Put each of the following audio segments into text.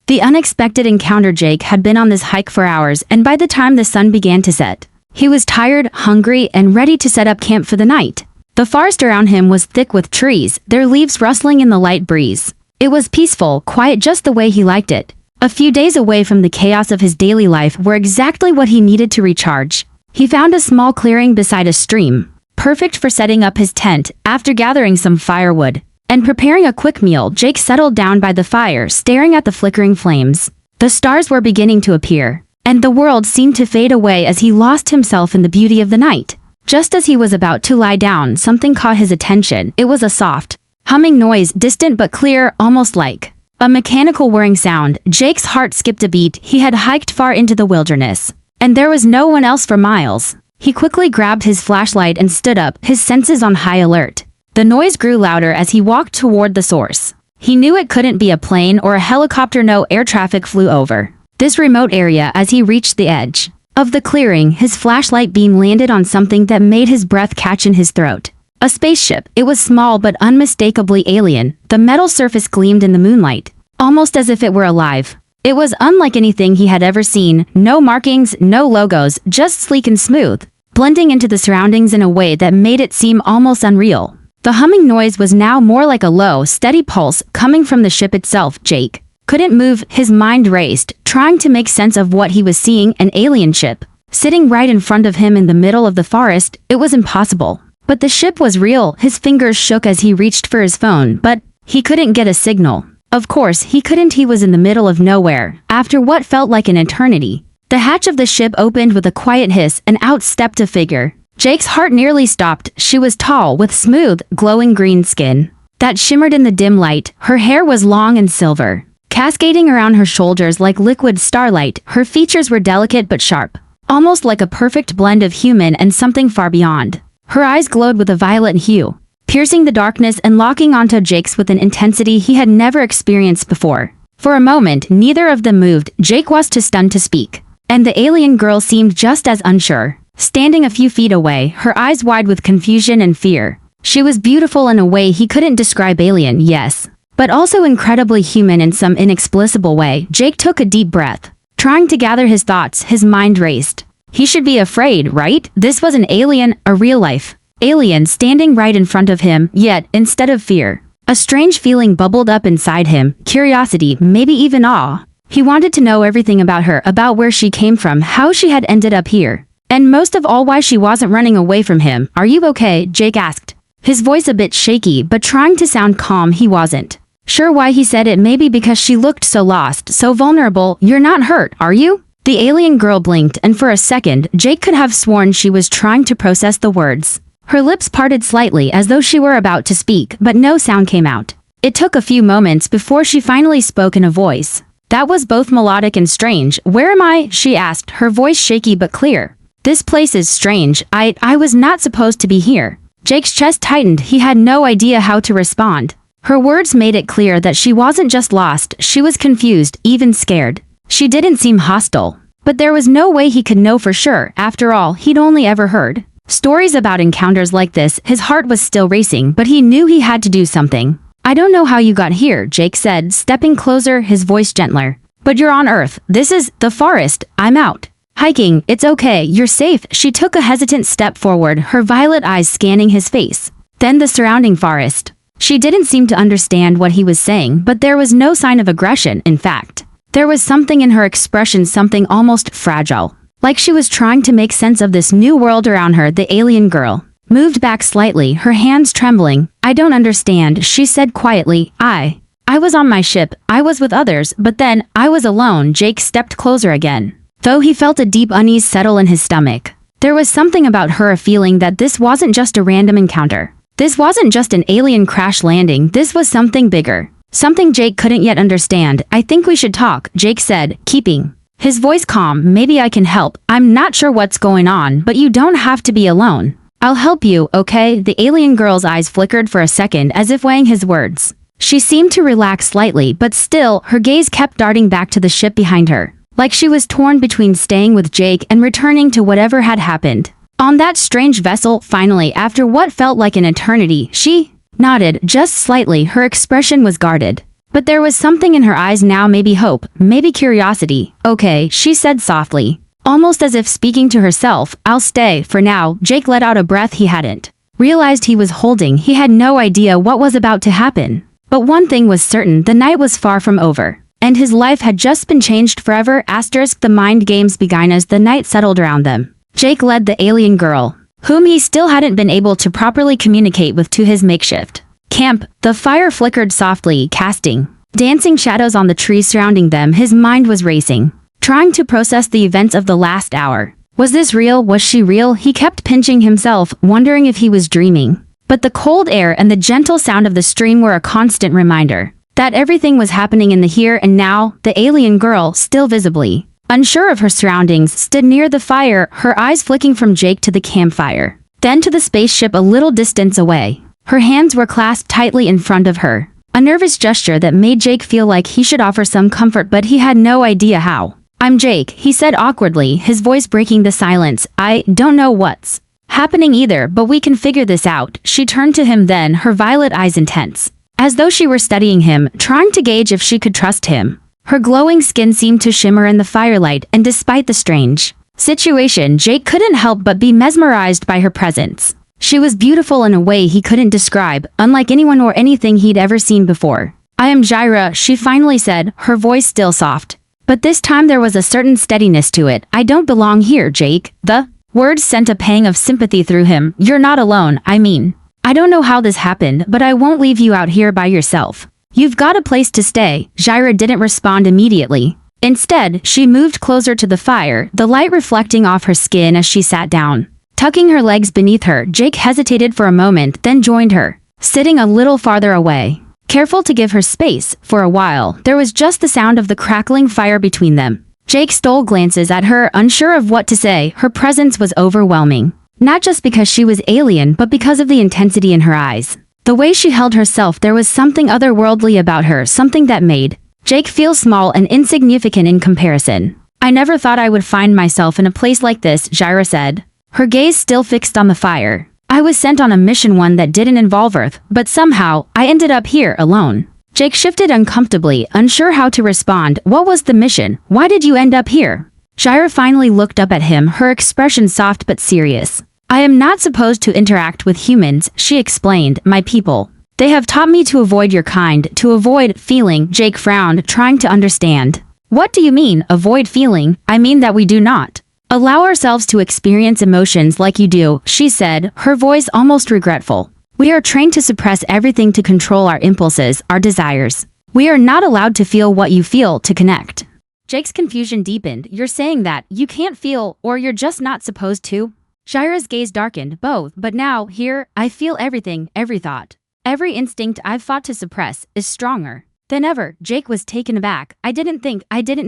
The unexpected encounter. Jake had been on this hike for hours, and by the time the sun began to set, he was tired, hungry, and ready to set up camp for the night. The forest around him was thick with trees, their leaves rustling in the light breeze. It was peaceful, quiet, just the way he liked it. A few days away from the chaos of his daily life were exactly what he needed to recharge. He found a small clearing beside a stream, perfect for setting up his tent. After gathering some firewood and preparing a quick meal, Jake settled down by the fire, staring at the flickering flames. The stars were beginning to appear, and the world seemed to fade away as he lost himself in the beauty of the night. Just as he was about to lie down, something caught his attention. It was a soft, humming noise, distant but clear, almost like a mechanical whirring sound. Jake's heart skipped a beat. He had hiked far into the wilderness, and there was no one else for miles. He quickly grabbed his flashlight and stood up, his senses on high alert. The noise grew louder as he walked toward the source. He knew it couldn't be a plane or a helicopter. No air traffic flew over this remote area. As he reached the edge of the clearing, his flashlight beam landed on something that made his breath catch in his throat. A spaceship. It was small but unmistakably alien. The metal surface gleamed in the moonlight, almost as if it were alive. It was unlike anything he had ever seen. No markings, no logos, just sleek and smooth, blending into the surroundings in a way that made it seem almost unreal. The humming noise was now more like a low, steady pulse coming from the ship itself. Jake couldn't move. His mind raced, trying to make sense of what he was seeing. An alien ship sitting right in front of him in the middle of the forest. It was impossible. But the ship was real. His fingers shook as he reached for his phone, but he couldn't get a signal. Of course, he couldn't. He was in the middle of nowhere. After what felt like an eternity, the hatch of the ship opened with a quiet hiss, and out stepped a figure. Jake's heart nearly stopped. She was tall, with smooth, glowing green skin that shimmered in the dim light. Her hair was long and silver, cascading around her shoulders like liquid starlight. Her features were delicate but sharp, almost like a perfect blend of human and something far beyond. Her eyes glowed with a violet hue, piercing the darkness and locking onto Jake's with an intensity he had never experienced before. For a moment, neither of them moved. Jake was too stunned to speak, and the alien girl seemed just as unsure, standing a few feet away, her eyes wide with confusion and fear. She was beautiful in a way he couldn't describe. Alien, yes, but also incredibly human in some inexplicable way. Jake took a deep breath, trying to gather his thoughts. His mind raced. He should be afraid, right? This was an alien, a real-life alien standing right in front of him. Yet, instead of fear, a strange feeling bubbled up inside him. Curiosity, maybe even awe. He wanted to know everything about her, about where she came from, how she had ended up here, and most of all, why she wasn't running away from him. Are you okay? Jake asked, his voice a bit shaky but trying to sound calm. He wasn't sure why he said it. Maybe because she looked so lost, so vulnerable. You're not hurt, are you? The alien girl blinked, and for a second, Jake could have sworn she was trying to process the words. Her lips parted slightly as though she were about to speak, but no sound came out. It took a few moments before she finally spoke in a voice that was both melodic and strange. Where am I? She asked, her voice shaky but clear. This place is strange. I was not supposed to be here. Jake's chest tightened. He had no idea how to respond. Her words made it clear that she wasn't just lost, she was confused, even scared. She didn't seem hostile, but there was no way he could know for sure. After all, he'd only ever heard stories about encounters like this. His heart was still racing, but he knew he had to do something. I don't know how you got here, Jake said, stepping closer, his voice gentler. But you're on Earth. This is the forest. I'm out hiking. It's okay. You're safe. She took a hesitant step forward, her violet eyes scanning his face, then the surrounding forest. She didn't seem to understand what he was saying, but there was no sign of aggression. In fact, there was something in her expression, something almost fragile, like she was trying to make sense of this new world around her. The alien girl moved back slightly, her hands trembling. I don't understand, she said quietly. I was on my ship. I was with others, but then I was alone. Jake stepped closer again, though he felt a deep unease settle in his stomach. There was something about her, a feeling that this wasn't just a random encounter. This wasn't just an alien crash landing. This was something bigger. Something Jake couldn't yet understand. I think we should talk, Jake said, keeping his voice calm. Maybe I can help. I'm not sure what's going on, but you don't have to be alone. I'll help you, okay? The alien girl's eyes flickered for a second as if weighing his words. She seemed to relax slightly, but still, her gaze kept darting back to the ship behind her, like she was torn between staying with Jake and returning to whatever had happened on that strange vessel. Finally, after what felt like an eternity, she nodded just slightly. Her expression was guarded, But there was something in her eyes now, maybe hope, maybe curiosity. Okay, she said softly. Almost as if speaking to herself, I'll stay, for now. Jake let out a breath he hadn't realized he was holding. He had no idea what was about to happen. But one thing was certain, the night was far from over. And his life had just been changed forever. The mind games began as the night settled around them. Jake led the alien girl, whom he still hadn't been able to properly communicate with, to his makeshift camp. The fire flickered softly, casting dancing shadows on the trees surrounding them. His mind was racing, trying to process the events of the last hour. Was this real? Was she real? He kept pinching himself, wondering if he was dreaming. But the cold air and the gentle sound of the stream were a constant reminder that everything was happening in the here and now. The alien girl, still visibly unsure of her surroundings, stood near the fire, her eyes flicking from Jake to the campfire, then to the spaceship a little distance away. Her hands were clasped tightly in front of her, a nervous gesture that made Jake feel like he should offer some comfort, but he had no idea how. I'm Jake, he said awkwardly, his voice breaking the silence. I don't know what's happening either, but we can figure this out. She turned to him then, her violet eyes intense, as though she were studying him, trying to gauge if she could trust him. Her glowing skin seemed to shimmer in the firelight, and despite the strange situation, Jake couldn't help but be mesmerized by her presence. She was beautiful in a way he couldn't describe, unlike anyone or anything he'd ever seen before. I am Jaira, she finally said, her voice still soft. But this time there was a certain steadiness to it. I don't belong here, Jake. The words sent a pang of sympathy through him. You're not alone, I mean. I don't know how this happened, but I won't leave you out here by yourself. You've got a place to stay. Jaira didn't respond immediately. Instead, she moved closer to the fire, the light reflecting off her skin as she sat down. Tucking her legs beneath her, Jake hesitated for a moment, then joined her, sitting a little farther away. Careful to give her space. For a while, there was just the sound of the crackling fire between them. Jake stole glances at her, unsure of what to say. Her presence was overwhelming. Not just because she was alien, but because of the intensity in her eyes. The way she held herself, there was something otherworldly about her, something that made Jake feel small and insignificant in comparison. I never thought I would find myself in a place like this, Jaira said, her gaze still fixed on the fire. I was sent on a mission, one that didn't involve Earth, but somehow, I ended up here, alone. Jake shifted uncomfortably, unsure how to respond. What was the mission? Why did you end up here? Jaira finally looked up at him, her expression soft but serious. I am not supposed to interact with humans, she explained, my people. They have taught me to avoid your kind, to avoid feeling. Jake frowned, trying to understand. What do you mean, avoid feeling? I mean that we do not allow ourselves to experience emotions like you do, she said, her voice almost regretful. We are trained to suppress everything, to control our impulses, our desires. We are not allowed to feel what you feel, to connect. Jake's confusion deepened. You're saying that you can't feel, or you're just not supposed to? Jaira's gaze darkened. Both, but now, here, I feel everything, every thought. Every instinct I've fought to suppress is stronger than ever. Jake was taken aback. I didn't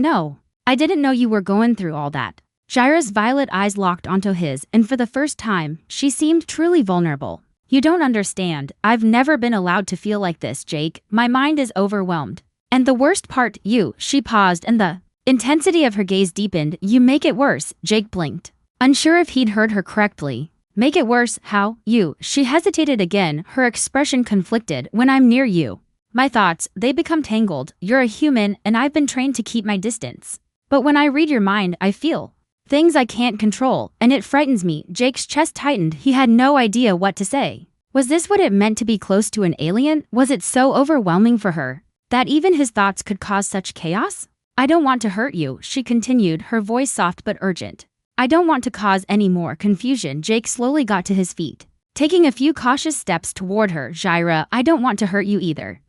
know. I didn't know you were going through all that. Jaira's violet eyes locked onto his, and for the first time, she seemed truly vulnerable. You don't understand. I've never been allowed to feel like this, Jake. My mind is overwhelmed. And the worst part, you. She paused, and the intensity of her gaze deepened. You make it worse. Jake blinked, unsure if he'd heard her correctly. Make it worse? How? You. She hesitated again, her expression conflicted. When I'm near you, my thoughts, they become tangled. You're a human, and I've been trained to keep my distance. But when I read your mind, I feel things I can't control, and it frightens me. Jake's chest tightened. He had no idea what to say. Was this what it meant to be close to an alien? Was it so overwhelming for her that even his thoughts could cause such chaos? I don't want to hurt you, she continued, her voice soft but urgent. I don't want to cause any more confusion. Jake slowly got to his feet, taking a few cautious steps toward her. Jaira, I don't want to hurt you either.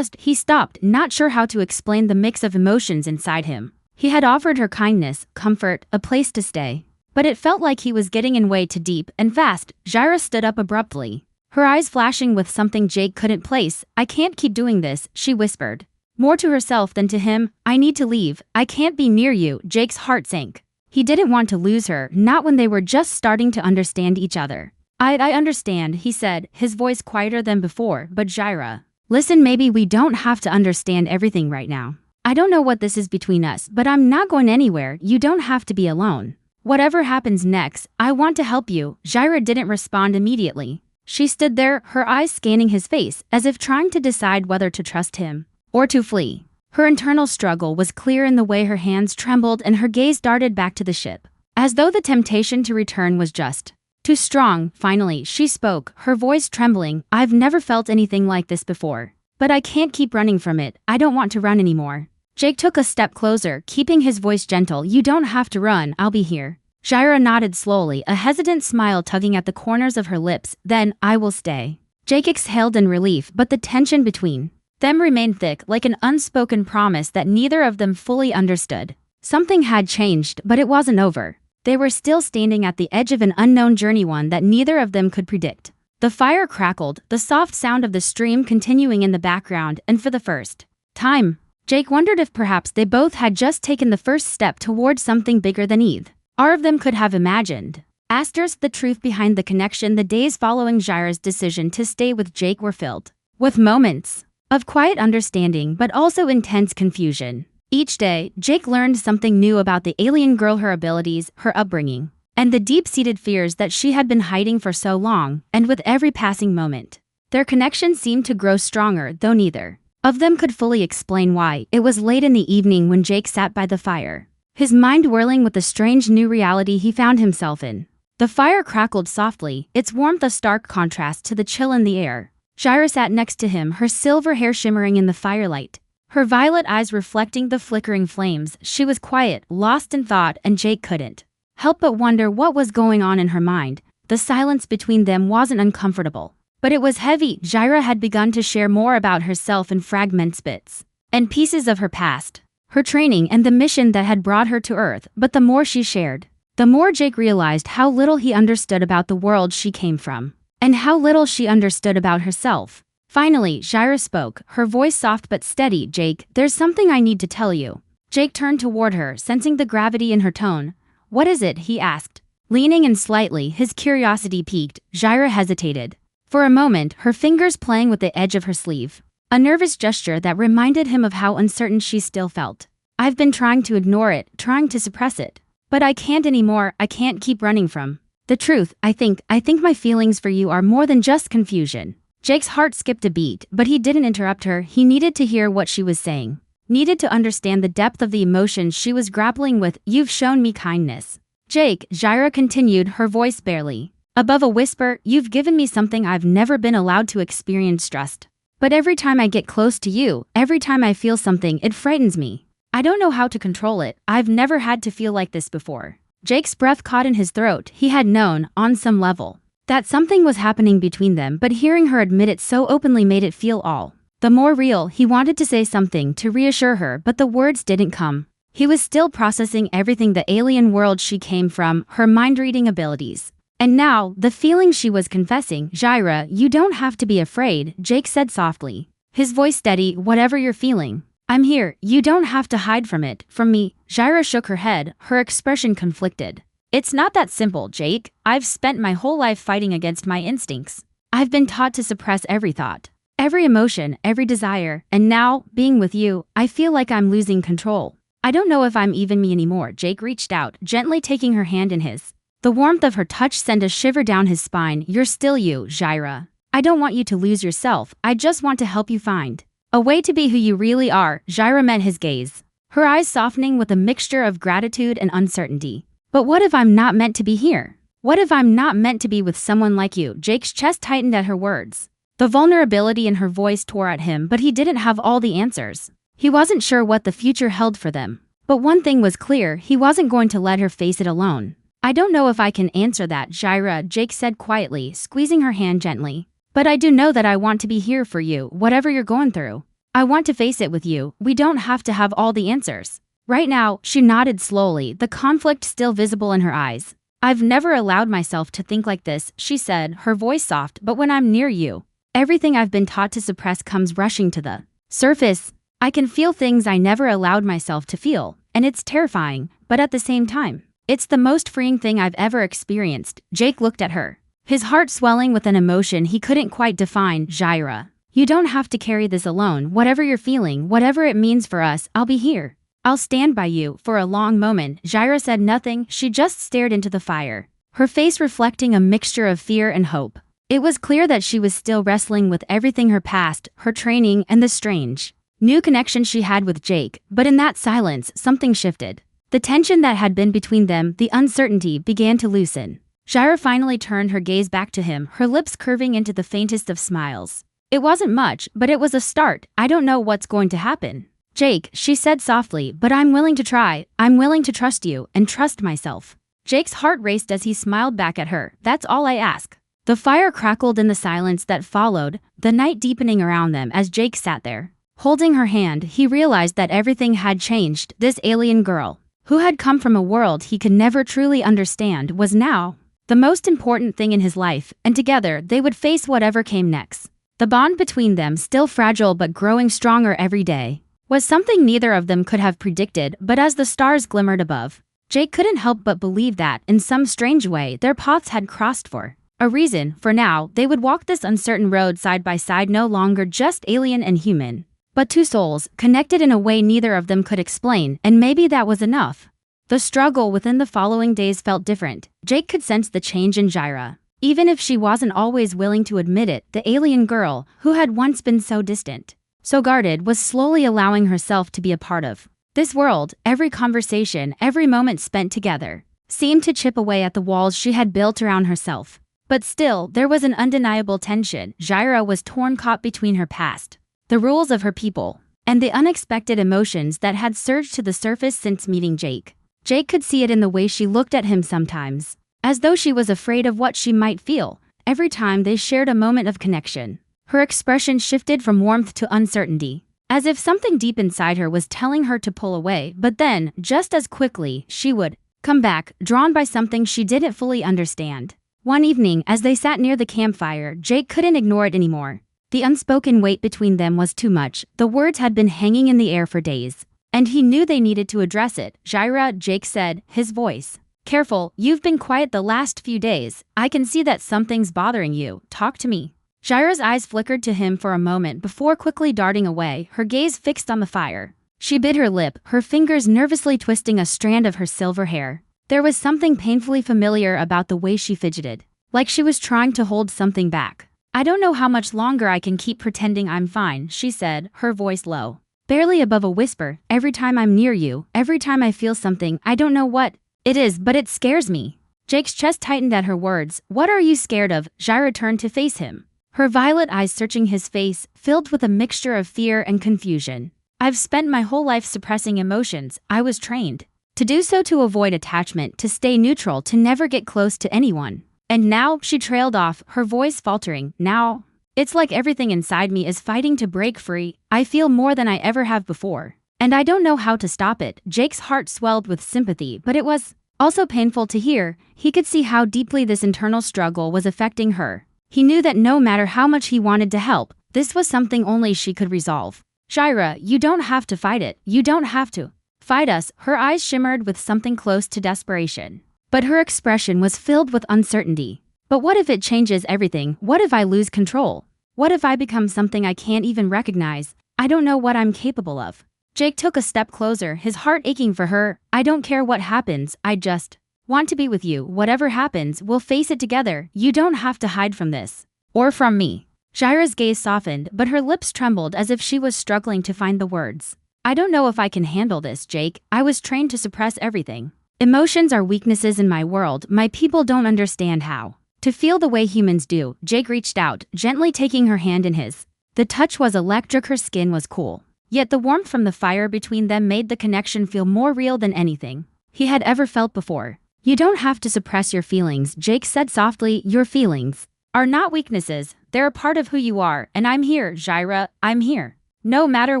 He stopped, not sure how to explain the mix of emotions inside him. He had offered her kindness, comfort, a place to stay. But it felt like he was getting in way too deep and fast. Jaira stood up abruptly, her eyes flashing with something Jake couldn't place. I can't keep doing this, she whispered, more to herself than to him. I need to leave. I can't be near you. Jake's heart sank. He didn't want to lose her, not when they were just starting to understand each other. I understand, he said, his voice quieter than before, but Jaira, listen, maybe we don't have to understand everything right now. I don't know what this is between us, but I'm not going anywhere. You don't have to be alone. Whatever happens next, I want to help you. Jaira didn't respond immediately. She stood there, her eyes scanning his face, as if trying to decide whether to trust him. or to flee. Her internal struggle was clear in the way her hands trembled and her gaze darted back to the ship, as though the temptation to return was just too strong. Finally, she spoke, her voice trembling. I've never felt anything like this before. But I can't keep running from it. I don't want to run anymore. Jake took a step closer, keeping his voice gentle. You don't have to run, I'll be here. Jaira nodded slowly, a hesitant smile tugging at the corners of her lips. Then, I will stay. Jake exhaled in relief, but the tension between them remained thick, like an unspoken promise that neither of them fully understood. Something had changed, but it wasn't over. They were still standing at the edge of an unknown journey, one that neither of them could predict. The fire crackled, the soft sound of the stream continuing in the background, and for the first time, Jake wondered if perhaps they both had just taken the first step toward something bigger than either of them could have imagined. The truth behind the connection. The days following Jaira's decision to stay with Jake were filled with moments of quiet understanding but also intense confusion. Each day, Jake learned something new about the alien girl, her abilities, her upbringing, and the deep-seated fears that she had been hiding for so long. And with every passing moment, their connection seemed to grow stronger, though neither of them could fully explain why. It was late in the evening when Jake sat by the fire, his mind whirling with the strange new reality he found himself in. The fire crackled softly, its warmth a stark contrast to the chill in the air. Jaira sat next to him, her silver hair shimmering in the firelight, her violet eyes reflecting the flickering flames. She was quiet, lost in thought, and Jake couldn't help but wonder what was going on in her mind. The silence between them wasn't uncomfortable, but it was heavy. Jaira had begun to share more about herself in fragments, bits and pieces of her past, her training, and the mission that had brought her to Earth. But the more she shared, the more Jake realized how little he understood about the world she came from, and how little she understood about herself. Finally, Jaira spoke, her voice soft but steady. Jake, there's something I need to tell you. Jake turned toward her, sensing the gravity in her tone. What is it? He asked, leaning in slightly, his curiosity piqued. Jaira hesitated for a moment, her fingers playing with the edge of her sleeve, a nervous gesture that reminded him of how uncertain she still felt. I've been trying to ignore it, trying to suppress it. But I can't anymore. I can't keep running from the truth. I think my feelings for you are more than just confusion. Jake's heart skipped a beat, but he didn't interrupt her. He needed to hear what she was saying, needed to understand the depth of the emotions she was grappling with. You've shown me kindness, Jake, Jaira continued, her voice barely above a whisper. You've given me something I've never been allowed to experience, trust. But every time I get close to you, every time I feel something, it frightens me. I don't know how to control it. I've never had to feel like this before. Jake's breath caught in his throat. He had known, on some level, that something was happening between them, but hearing her admit it so openly made it feel all the more real. He wanted to say something to reassure her, but the words didn't come. He was still processing everything, the alien world she came from, her mind-reading abilities, and now, the feeling she was confessing. Jaira, you don't have to be afraid, Jake said softly, his voice steady. Whatever you're feeling, I'm here. You don't have to hide from it, from me. Jaira shook her head, her expression conflicted. It's not that simple, Jake. I've spent my whole life fighting against my instincts. I've been taught to suppress every thought, every emotion, every desire, and now, being with you, I feel like I'm losing control. I don't know if I'm even me anymore. Jake reached out, gently taking her hand in his. The warmth of her touch sent a shiver down his spine. You're still you, Jaira. I don't want you to lose yourself. I just want to help you find a way to be who you really are. Jaira met his gaze, her eyes softening with a mixture of gratitude and uncertainty. But what if I'm not meant to be here? What if I'm not meant to be with someone like you? Jake's chest tightened at her words. The vulnerability in her voice tore at him, but he didn't have all the answers. He wasn't sure what the future held for them. But one thing was clear, he wasn't going to let her face it alone. I don't know if I can answer that, Jaira, Jake said quietly, squeezing her hand gently. But I do know that I want to be here for you, whatever you're going through. I want to face it with you. We don't have to have all the answers right now. She nodded slowly, the conflict still visible in her eyes. I've never allowed myself to think like this, she said, her voice soft. But when I'm near you, everything I've been taught to suppress comes rushing to the surface. I can feel things I never allowed myself to feel, and it's terrifying, but at the same time, it's the most freeing thing I've ever experienced. Jake looked at her, his heart swelling with an emotion he couldn't quite define. Jaira, you don't have to carry this alone. Whatever you're feeling, whatever it means for us, I'll be here. I'll stand by you. For a long moment, Jaira said nothing. She just stared into the fire, her face reflecting a mixture of fear and hope. It was clear that she was still wrestling with everything, her past, her training, and the strange new connection she had with Jake, but in that silence, something shifted. The tension that had been between them, the uncertainty, began to loosen. Jaira finally turned her gaze back to him, her lips curving into the faintest of smiles. It wasn't much, but it was a start. I don't know what's going to happen, Jake, she said softly, but I'm willing to try. I'm willing to trust you, and trust myself. Jake's heart raced as he smiled back at her. That's all I ask. The fire crackled in the silence that followed, the night deepening around them as Jake sat there. Holding her hand, he realized that everything had changed. This alien girl, who had come from a world he could never truly understand, was now the most important thing in his life, and together they would face whatever came next. The bond between them, still fragile but growing stronger every day, was something neither of them could have predicted, but as the stars glimmered above, Jake couldn't help but believe that, in some strange way, their paths had crossed for a reason. For now, they would walk this uncertain road side by side, no longer just alien and human, but two souls, connected in a way neither of them could explain, and maybe that was enough. The struggle within the following days felt different. Jake could sense the change in Jaira. Even if she wasn't always willing to admit it, the alien girl, who had once been so distant, so guarded, was slowly allowing herself to be a part of this world. Every conversation, every moment spent together, seemed to chip away at the walls she had built around herself. But still, there was an undeniable tension. Jaira was torn, caught between her past, the rules of her people, and the unexpected emotions that had surged to the surface since meeting Jake. Jake could see it in the way she looked at him sometimes, as though she was afraid of what she might feel. Every time they shared a moment of connection, her expression shifted from warmth to uncertainty, as if something deep inside her was telling her to pull away. But then, just as quickly, she would come back, drawn by something she didn't fully understand. One evening, as they sat near the campfire, Jake couldn't ignore it anymore. The unspoken weight between them was too much. The words had been hanging in the air for days, and he knew they needed to address it. Jaira, Jake said, his voice careful, you've been quiet the last few days. I can see that something's bothering you. Talk to me. Jaira's eyes flickered to him for a moment before quickly darting away, her gaze fixed on the fire. She bit her lip, her fingers nervously twisting a strand of her silver hair. There was something painfully familiar about the way she fidgeted, like she was trying to hold something back. I don't know how much longer I can keep pretending I'm fine, she said, her voice low, barely above a whisper. Every time I'm near you, every time I feel something, I don't know what it is, but it scares me. Jake's chest tightened at her words. What are you scared of? Jaira turned to face him, her violet eyes searching his face, filled with a mixture of fear and confusion. I've spent my whole life suppressing emotions. I was trained to do so, to avoid attachment, to stay neutral, to never get close to anyone. And now, she trailed off, her voice faltering, now, it's like everything inside me is fighting to break free. I feel more than I ever have before, and I don't know how to stop it. Jake's heart swelled with sympathy, but it was also painful to hear. He could see how deeply this internal struggle was affecting her. He knew that no matter how much he wanted to help, this was something only she could resolve. Jaira, you don't have to fight it. You don't have to fight us. Her eyes shimmered with something close to desperation, but her expression was filled with uncertainty. But what if it changes everything? What if I lose control? What if I become something I can't even recognize? I don't know what I'm capable of. Jake took a step closer, his heart aching for her. I don't care what happens, I just want to be with you. Whatever happens, we'll face it together. You don't have to hide from this, or from me. Jaira's gaze softened, but her lips trembled as if she was struggling to find the words. I don't know if I can handle this, Jake. I was trained to suppress everything. Emotions are weaknesses in my world. My people don't understand how to feel the way humans do. Jake reached out, gently taking her hand in his. The touch was electric, her skin was cool, yet the warmth from the fire between them made the connection feel more real than anything he had ever felt before. You don't have to suppress your feelings, Jake said softly. Your feelings are not weaknesses. They're a part of who you are, and I'm here, Jaira. I'm here. No matter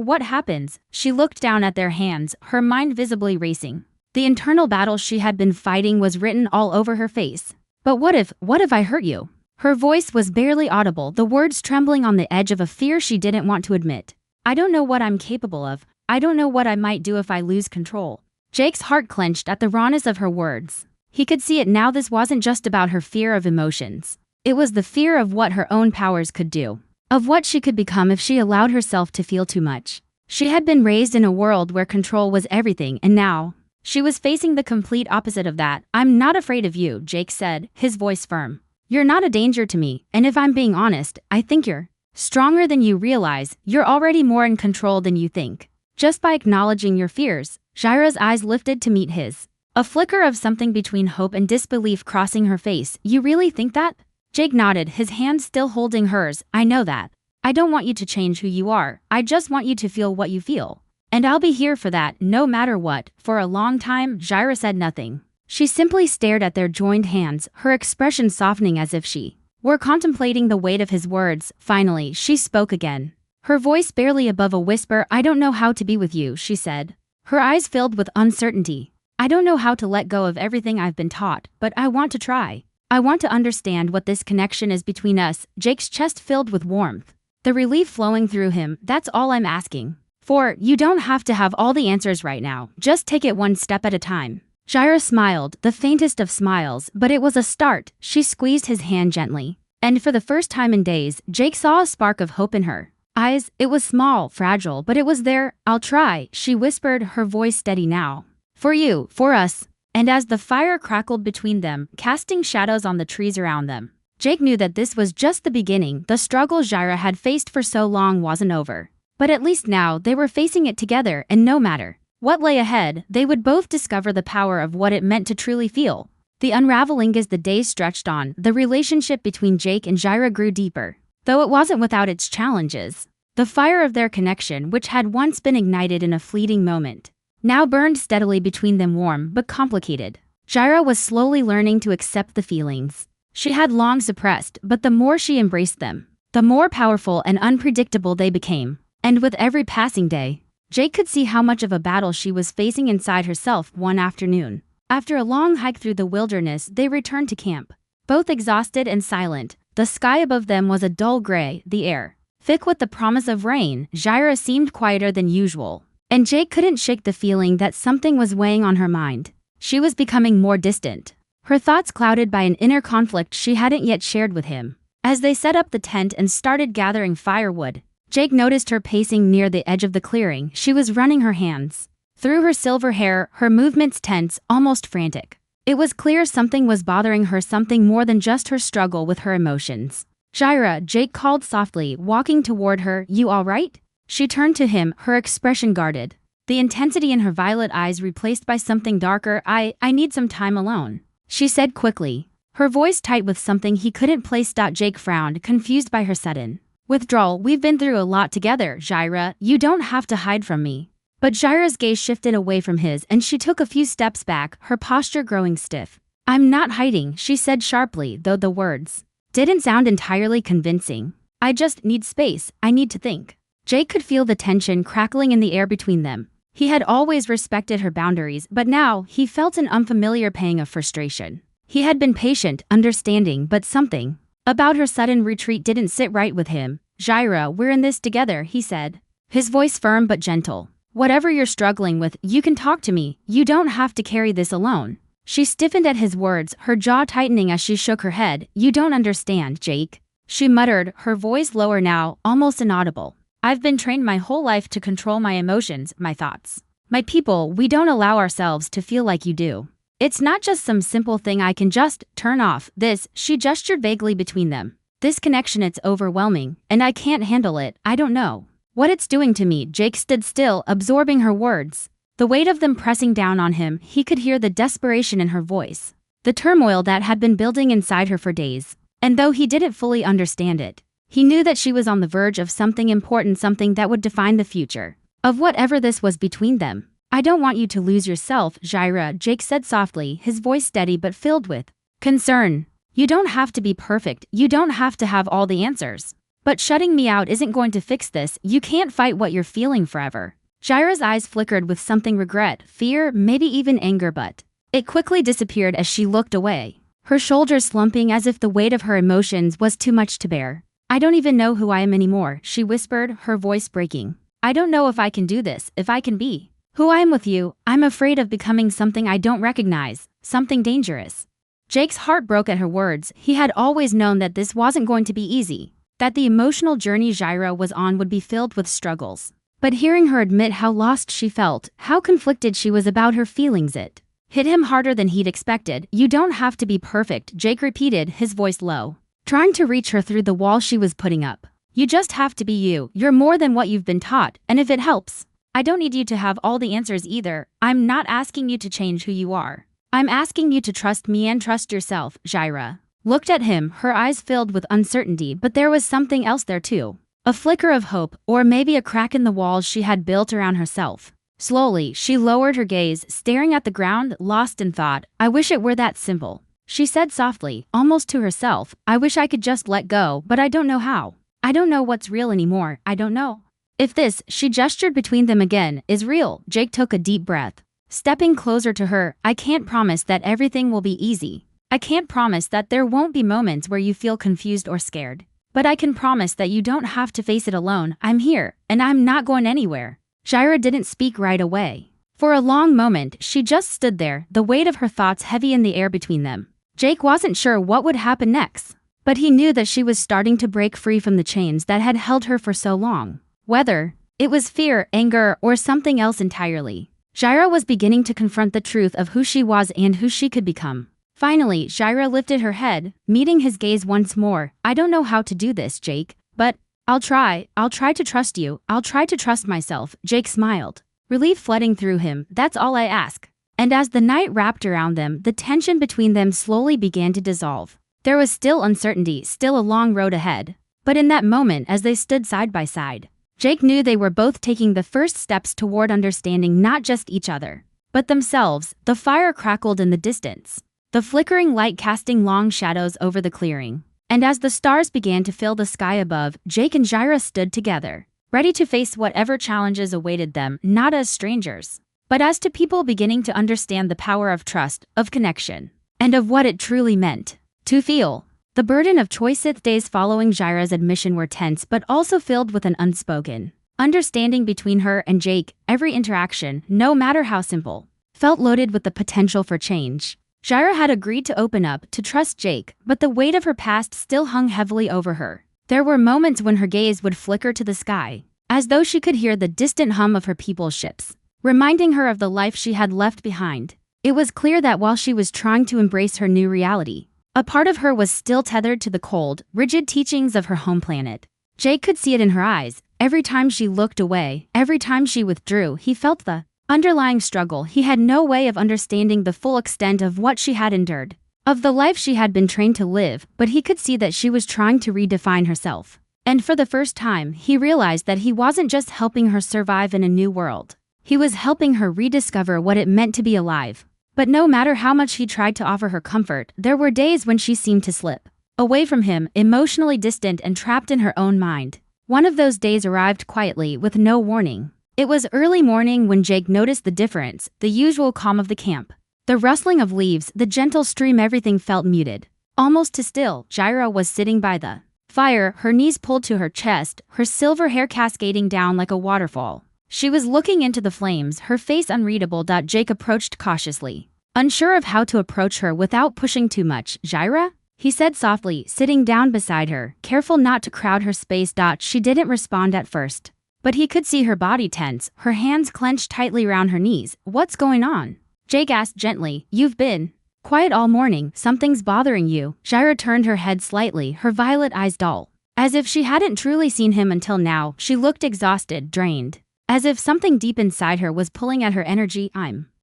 what happens. She looked down at their hands, her mind visibly racing. The internal battle she had been fighting was written all over her face. But what if I hurt you? Her voice was barely audible, the words trembling on the edge of a fear she didn't want to admit. I don't know what I'm capable of. I don't know what I might do if I lose control. Jake's heart clenched at the rawness of her words. He could see it now. This wasn't just about her fear of emotions. It was the fear of what her own powers could do, of what she could become if she allowed herself to feel too much. She had been raised in a world where control was everything, and now she was facing the complete opposite of that. I'm not afraid of you, Jake said, his voice firm. You're not a danger to me, and if I'm being honest, I think you're Stronger than you realize, you're already more in control than you think. Just by acknowledging your fears, Jaira's eyes lifted to meet his. A flicker of something between hope and disbelief crossing her face. You really think that? Jake nodded, his hand still holding hers. I know that. I don't want you to change who you are. I just want you to feel what you feel. And I'll be here for that, no matter what. For a long time, Jaira said nothing. She simply stared at their joined hands, her expression softening as if she were contemplating the weight of his words. Finally, she spoke again. Her voice barely above a whisper. I don't know how to be with you, she said. Her eyes filled with uncertainty. I don't know how to let go of everything I've been taught, but I want to try. I want to understand what this connection is between us. Jake's chest filled with warmth, the relief flowing through him. That's all I'm asking. For, you don't have to have all the answers right now. Just take it one step at a time. Jaira smiled, the faintest of smiles, but it was a start. She squeezed his hand gently. And for the first time in days, Jake saw a spark of hope in her eyes. It was small, fragile, but it was there. I'll try, she whispered, her voice steady now. For you, for us. And as the fire crackled between them, casting shadows on the trees around them, Jake knew that this was just the beginning. The struggle Jaira had faced for so long wasn't over. But at least now they were facing it together, and no matter what lay ahead, they would both discover the power of what it meant to truly feel. The unraveling as the days stretched on, the relationship between Jake and Jaira grew deeper. Though it wasn't without its challenges. The fire of their connection, which had once been ignited in a fleeting moment, now burned steadily between them, warm but complicated. Jaira was slowly learning to accept the feelings she had long suppressed, but the more she embraced them, the more powerful and unpredictable they became. And with every passing day, Jake could see how much of a battle she was facing inside herself. One afternoon, after a long hike through the wilderness, they returned to camp. Both exhausted and silent, the sky above them was a dull gray, the air thick with the promise of rain. Jaira seemed quieter than usual, and Jake couldn't shake the feeling that something was weighing on her mind. She was becoming more distant, her thoughts clouded by an inner conflict she hadn't yet shared with him. As they set up the tent and started gathering firewood, Jake noticed her pacing near the edge of the clearing. She was running her hands through her silver hair, her movements tense, almost frantic. It was clear something was bothering her, something more than just her struggle with her emotions. Jaira, Jake called softly, walking toward her. You all right? She turned to him, her expression guarded, the intensity in her violet eyes replaced by something darker. I need some time alone, she said quickly, her voice tight with something he couldn't place. Jake frowned, confused by her sudden withdrawal. We've been through a lot together, Jaira. You don't have to hide from me. But Jaira's gaze shifted away from his and she took a few steps back, her posture growing stiff. I'm not hiding, she said sharply, though the words didn't sound entirely convincing. I just need space. I need to think. Jake could feel the tension crackling in the air between them. He had always respected her boundaries, but now he felt an unfamiliar pang of frustration. He had been patient, understanding, but something about her sudden retreat didn't sit right with him. Jaira, we're in this together, he said, his voice firm but gentle. Whatever you're struggling with, you can talk to me. You don't have to carry this alone. She stiffened at his words, her jaw tightening as she shook her head. You don't understand, Jake, she muttered, her voice lower now, almost inaudible. I've been trained my whole life to control my emotions, my thoughts, my people. We don't allow ourselves to feel like you do. It's not just some simple thing I can just turn off. This, she gestured vaguely between them. This connection, it's overwhelming, and I can't handle it. I don't know what it's doing to me. Jake stood still, absorbing her words, the weight of them pressing down on him. He could hear the desperation in her voice, the turmoil that had been building inside her for days. And though he didn't fully understand it, he knew that she was on the verge of something important, something that would define the future of whatever this was between them. I don't want you to lose yourself, Jaira, Jake said softly, his voice steady but filled with concern. You don't have to be perfect. You don't have to have all the answers. But shutting me out isn't going to fix this. You can't fight what you're feeling forever. Jaira's eyes flickered with something, regret, fear, maybe even anger, but it quickly disappeared as she looked away, her shoulders slumping as if the weight of her emotions was too much to bear. I don't even know who I am anymore, she whispered, her voice breaking. I don't know if I can do this, if I can be who I am with you. I'm afraid of becoming something I don't recognize, something dangerous. Jake's heart broke at her words. He had always known that this wasn't going to be easy, that the emotional journey Jaira was on would be filled with struggles. But hearing her admit how lost she felt, how conflicted she was about her feelings, it hit him harder than he'd expected. You don't have to be perfect, Jake repeated, his voice low, trying to reach her through the wall she was putting up. You just have to be you. You're more than what you've been taught, and if it helps, I don't need you to have all the answers either. I'm not asking you to change who you are. I'm asking you to trust me and trust yourself." Jaira looked at him, her eyes filled with uncertainty, but there was something else there too. A flicker of hope, or maybe a crack in the walls she had built around herself. Slowly, she lowered her gaze, staring at the ground, lost in thought. "I wish it were that simple," she said softly, almost to herself. "I wish I could just let go, but I don't know how. I don't know what's real anymore. I don't know if this," she gestured between them again, "is real." Jake took a deep breath, stepping closer to her. "I can't promise that everything will be easy. I can't promise that there won't be moments where you feel confused or scared. But I can promise that you don't have to face it alone. I'm here, and I'm not going anywhere." Jaira didn't speak right away. For a long moment, she just stood there, the weight of her thoughts heavy in the air between them. Jake wasn't sure what would happen next, but he knew that she was starting to break free from the chains that had held her for so long. Whether it was fear, anger, or something else entirely, Jaira was beginning to confront the truth of who she was and who she could become. Finally, Jaira lifted her head, meeting his gaze once more. "I don't know how to do this, Jake, but I'll try. I'll try to trust you. I'll try to trust myself." Jake smiled, relief flooding through him. "That's all I ask." And as the night wrapped around them, the tension between them slowly began to dissolve. There was still uncertainty, still a long road ahead. But in that moment, as they stood side by side, Jake knew they were both taking the first steps toward understanding not just each other, but themselves. The fire crackled in the distance, the flickering light casting long shadows over the clearing. And as the stars began to fill the sky above, Jake and Jaira stood together, ready to face whatever challenges awaited them, not as strangers, but as two people beginning to understand the power of trust, of connection, and of what it truly meant to feel. The burden of choice. Days following Jaira's admission were tense but also filled with an unspoken understanding between her and Jake. Every interaction, no matter how simple, felt loaded with the potential for change. Jaira had agreed to open up, to trust Jake, but the weight of her past still hung heavily over her. There were moments when her gaze would flicker to the sky, as though she could hear the distant hum of her people's ships, reminding her of the life she had left behind. It was clear that while she was trying to embrace her new reality, a part of her was still tethered to the cold, rigid teachings of her home planet. Jake could see it in her eyes. Every time she looked away, every time she withdrew, he felt the underlying struggle. He had no way of understanding the full extent of what she had endured, of the life she had been trained to live, but he could see that she was trying to redefine herself. And for the first time, he realized that he wasn't just helping her survive in a new world. He was helping her rediscover what it meant to be alive. But no matter how much he tried to offer her comfort, there were days when she seemed to slip away from him, emotionally distant and trapped in her own mind. One of those days arrived quietly, with no warning. It was early morning when Jake noticed the difference, the usual calm of the camp, the rustling of leaves, the gentle stream. Everything felt muted, almost too still. Jaira was sitting by the fire, her knees pulled to her chest, her silver hair cascading down like a waterfall. She was looking into the flames, her face unreadable. Jake approached cautiously, unsure of how to approach her without pushing too much. "Jaira?" he said softly, sitting down beside her, careful not to crowd her space. She didn't respond at first, but he could see her body tense, her hands clenched tightly around her knees. "What's going on?" Jake asked gently. "You've been quiet all morning. Something's bothering you." Jaira turned her head slightly, her violet eyes dull, as if she hadn't truly seen him until now. She looked exhausted, drained, as if something deep inside her was pulling at her energy.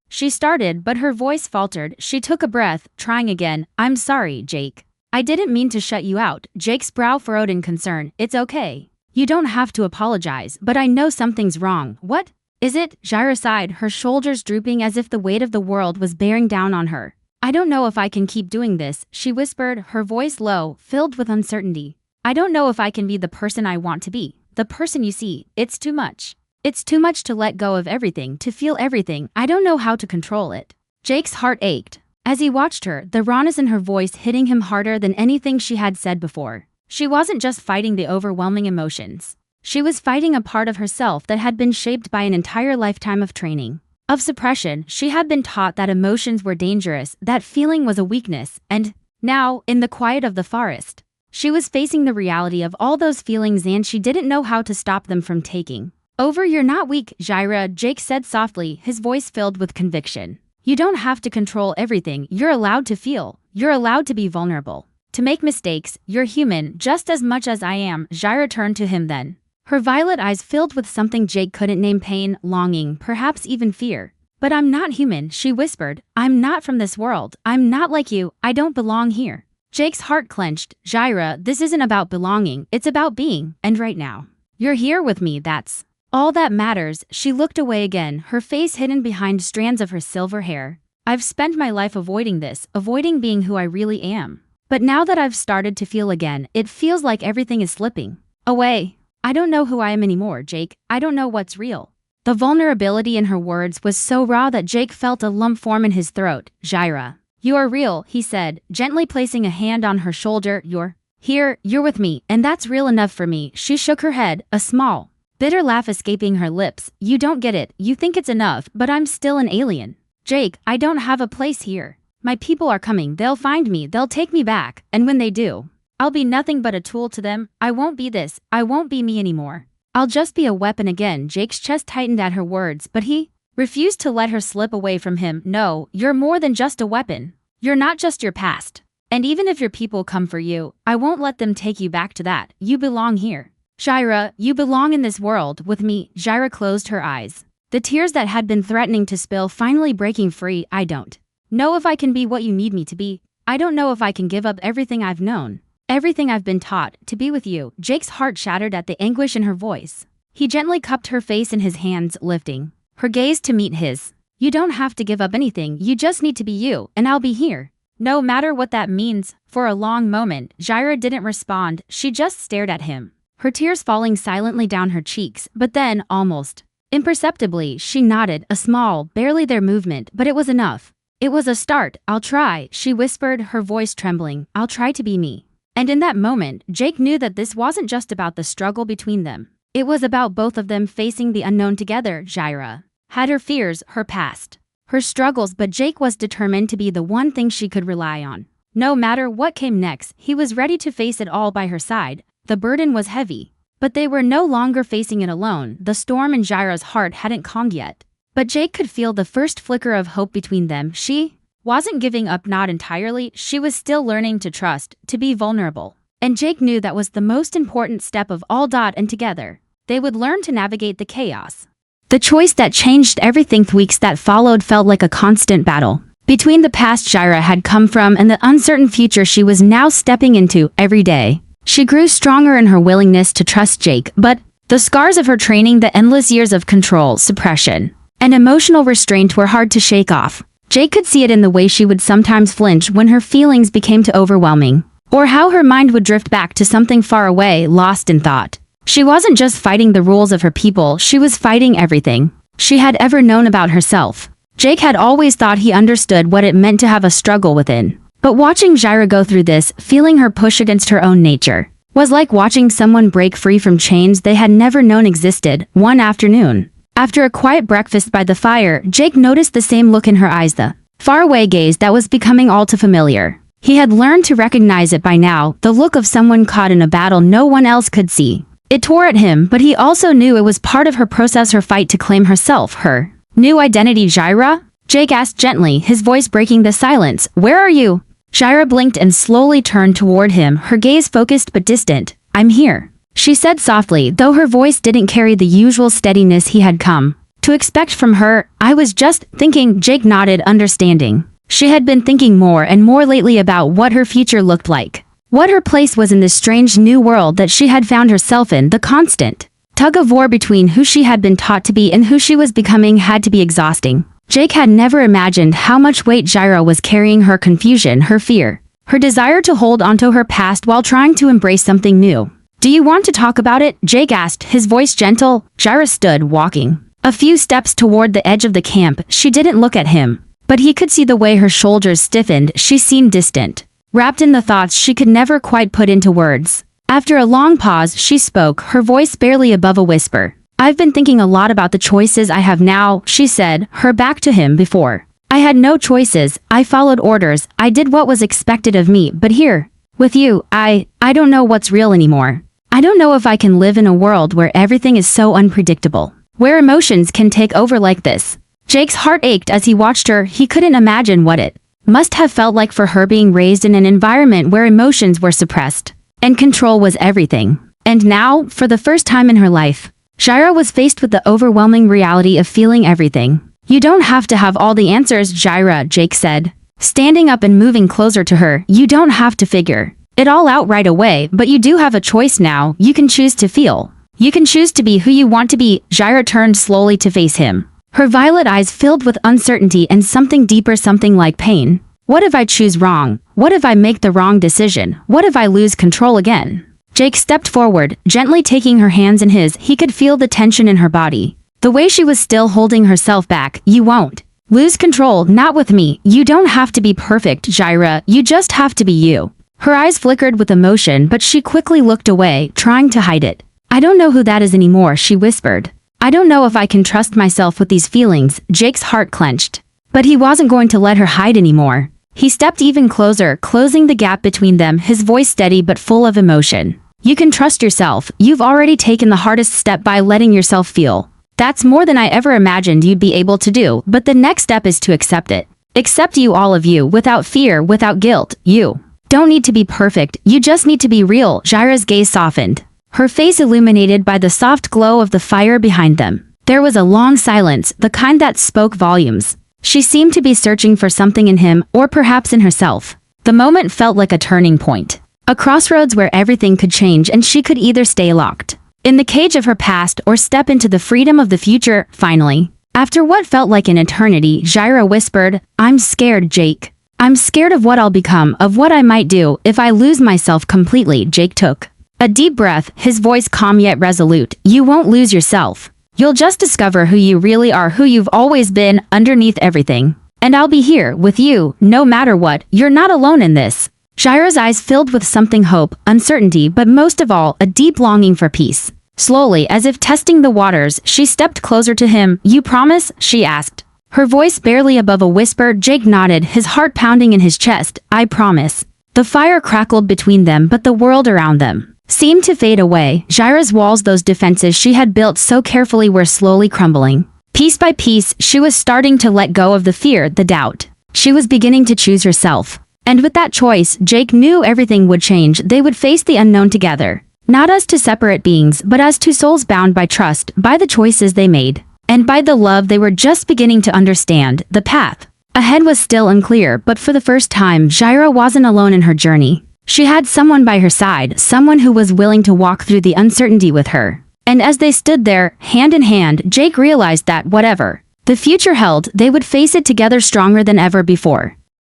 She started, but her voice faltered. She took a breath, trying again. "I'm sorry, Jake. I didn't mean to shut you out." Jake's brow furrowed in concern. "It's okay. You don't have to apologize, but I know something's wrong." "What is it?" Jaira sighed, her shoulders drooping as if the weight of the world was bearing down on her. "I don't know if I can keep doing this," she whispered, her voice low, filled with uncertainty. "I don't know if I can be the person I want to be, the person you see. It's too much. It's too much to let go of everything, to feel everything. I don't know how to control it." Jake's heart ached as he watched her, the rawness in her voice hitting him harder than anything she had said before. She wasn't just fighting the overwhelming emotions. She was fighting a part of herself that had been shaped by an entire lifetime of training, of suppression. She had been taught that emotions were dangerous, that feeling was a weakness, and now, in the quiet of the forest, she was facing the reality of all those feelings, and she didn't know how to stop them from taking over. "You're not weak, Jaira," Jake said softly, his voice filled with conviction. "You don't have to control everything. You're allowed to feel. You're allowed to be vulnerable." to make mistakes. You're human just as much as I am. Jaira turned to him then. Her violet eyes filled with something Jake couldn't name, pain, longing, perhaps even fear. But I'm not human, she whispered. I'm not from this world. I'm not like you. I don't belong here. Jake's heart clenched. Jaira, this isn't about belonging. It's about being. And right now, you're here with me. That's all that matters. She looked away again, her face hidden behind strands of her silver hair. I've spent my life avoiding this, avoiding being who I really am. But now that I've started to feel again, it feels like everything is slipping away. I don't know who I am anymore, Jake. I don't know what's real. The vulnerability in her words was so raw that Jake felt a lump form in his throat. Jaira, you are real, he said, gently placing a hand on her shoulder. You're here, you're with me, and that's real enough for me. She shook her head, a small, bitter laugh escaping her lips. You don't get it. You think it's enough, but I'm still an alien. Jake, I don't have a place here. My people are coming. They'll find me. They'll take me back. And when they do, I'll be nothing but a tool to them. I won't be this. I won't be me anymore. I'll just be a weapon again. Jake's chest tightened at her words, but he refused to let her slip away from him. No, you're more than just a weapon. You're not just your past. And even if your people come for you, I won't let them take you back to that. You belong here. Jaira, you belong in this world with me. Jaira closed her eyes, the tears that had been threatening to spill finally breaking free. I don't know if I can be what you need me to be. I don't know if I can give up everything I've known, everything I've been taught, to be with you. Jake's heart shattered at the anguish in her voice. He gently cupped her face in his hands, lifting her gaze to meet his. You don't have to give up anything. You just need to be you, and I'll be here, no matter what that means. For a long moment, Jaira didn't respond. She just stared at him, her tears falling silently down her cheeks. But then, almost imperceptibly, she nodded, a small, barely there movement, but it was enough. It was a start. I'll try, she whispered, her voice trembling. I'll try to be me. And in that moment, Jake knew that this wasn't just about the struggle between them. It was about both of them facing the unknown together. Jaira had her fears, her past, her struggles, but Jake was determined to be the one thing she could rely on. No matter what came next, he was ready to face it all by her side. The burden was heavy, but they were no longer facing it alone. The storm in Jaira's heart hadn't calmed yet, but Jake could feel the first flicker of hope between them. She wasn't giving up, not entirely. She was still learning to trust, to be vulnerable. And Jake knew that was the most important step of all. And together, they would learn to navigate the chaos. The choice that changed everything. Weeks that followed felt like a constant battle between the past Jaira had come from and the uncertain future she was now stepping into. Every day, she grew stronger in her willingness to trust Jake, but the scars of her training, the endless years of control, suppression, and emotional restraint were hard to shake off. Jake could see it in the way she would sometimes flinch when her feelings became too overwhelming, or how her mind would drift back to something far away, lost in thought. She wasn't just fighting the rules of her people, she was fighting everything she had ever known about herself. Jake had always thought he understood what it meant to have a struggle within. But watching Jaira go through this, feeling her push against her own nature, was like watching someone break free from chains they had never known existed. One afternoon, after a quiet breakfast by the fire, Jake noticed the same look in her eyes, the faraway gaze that was becoming all too familiar. He had learned to recognize it by now, the look of someone caught in a battle no one else could see. It tore at him, but he also knew it was part of her process, her fight to claim herself, her new identity. Jaira? Jake asked gently, his voice breaking the silence. Where are you? Jaira blinked and slowly turned toward him, her gaze focused but distant. I'm here, she said softly, though her voice didn't carry the usual steadiness he had come to expect from her. I was just thinking. Jake nodded, understanding. She had been thinking more and more lately about what her future looked like, what her place was in this strange new world that she had found herself in. The constant tug-of-war between who she had been taught to be and who she was becoming had to be exhausting. Jake had never imagined how much weight Jaira was carrying, her confusion, her fear, her desire to hold onto her past while trying to embrace something new. Do you want to talk about it? Jake asked, his voice gentle. Jaira stood, walking a few steps toward the edge of the camp. She didn't look at him, but he could see the way her shoulders stiffened. She seemed distant, wrapped in the thoughts she could never quite put into words. After a long pause, she spoke, her voice barely above a whisper. I've been thinking a lot about the choices I have now, she said, her back to him. Before, I had no choices. I followed orders. I did what was expected of me. But here, with you, I don't know what's real anymore. I don't know if I can live in a world where everything is so unpredictable, where emotions can take over like this. Jake's heart ached as he watched her. He couldn't imagine what it must have felt like for her being raised in an environment where emotions were suppressed and control was everything. And now, for the first time in her life, Jaira was faced with the overwhelming reality of feeling everything. You don't have to have all the answers, Jaira, Jake said, standing up and moving closer to her. You don't have to figure it all out right away, but you do have a choice now. You can choose to feel. You can choose to be who you want to be. Jaira turned slowly to face him, her violet eyes filled with uncertainty and something deeper, something like pain. What if I choose wrong? What if I make the wrong decision? What if I lose control again? Jake stepped forward, gently taking her hands in his. He could feel the tension in her body, the way she was still holding herself back. You won't lose control, not with me. You don't have to be perfect, Jaira. You just have to be you. Her eyes flickered with emotion, but she quickly looked away, trying to hide it. I don't know who that is anymore, she whispered. I don't know if I can trust myself with these feelings. Jake's heart clenched. But he wasn't going to let her hide anymore. He stepped even closer, closing the gap between them, his voice steady but full of emotion. You can trust yourself. You've already taken the hardest step by letting yourself feel. That's more than I ever imagined you'd be able to do, but the next step is to accept it. Accept you, all of you, without fear, without guilt. You don't need to be perfect. You just need to be real. Jaira's gaze softened, her face illuminated by the soft glow of the fire behind them. There was a long silence, the kind that spoke volumes. She seemed to be searching for something in him, or perhaps in herself. The moment felt like a turning point, a crossroads where everything could change and she could either stay locked in the cage of her past or step into the freedom of the future. Finally, after what felt like an eternity, Jaira whispered, I'm scared, Jake. I'm scared of what I'll become, of what I might do if I lose myself completely. Jake took a deep breath, his voice calm yet resolute. You won't lose yourself. You'll just discover who you really are, who you've always been, underneath everything. And I'll be here, with you, no matter what. You're not alone in this. Jaira's eyes filled with something, hope, uncertainty, but most of all, a deep longing for peace. Slowly, as if testing the waters, she stepped closer to him. You promise? She asked, her voice barely above a whisper. Jake nodded, his heart pounding in his chest. I promise. The fire crackled between them, but the world around them seemed to fade away. Jaira's walls, those defenses she had built so carefully, were slowly crumbling. Piece by piece, she was starting to let go of the fear, the doubt. She was beginning to choose herself. And with that choice, Jake knew everything would change. They would face the unknown together. Not as two separate beings, but as two souls bound by trust, by the choices they made, and by the love they were just beginning to understand. The path ahead was still unclear, but for the first time, Jaira wasn't alone in her journey. She had someone by her side, someone who was willing to walk through the uncertainty with her. And as they stood there, hand in hand, Jake realized that whatever the future held, they would face it together, stronger than ever before.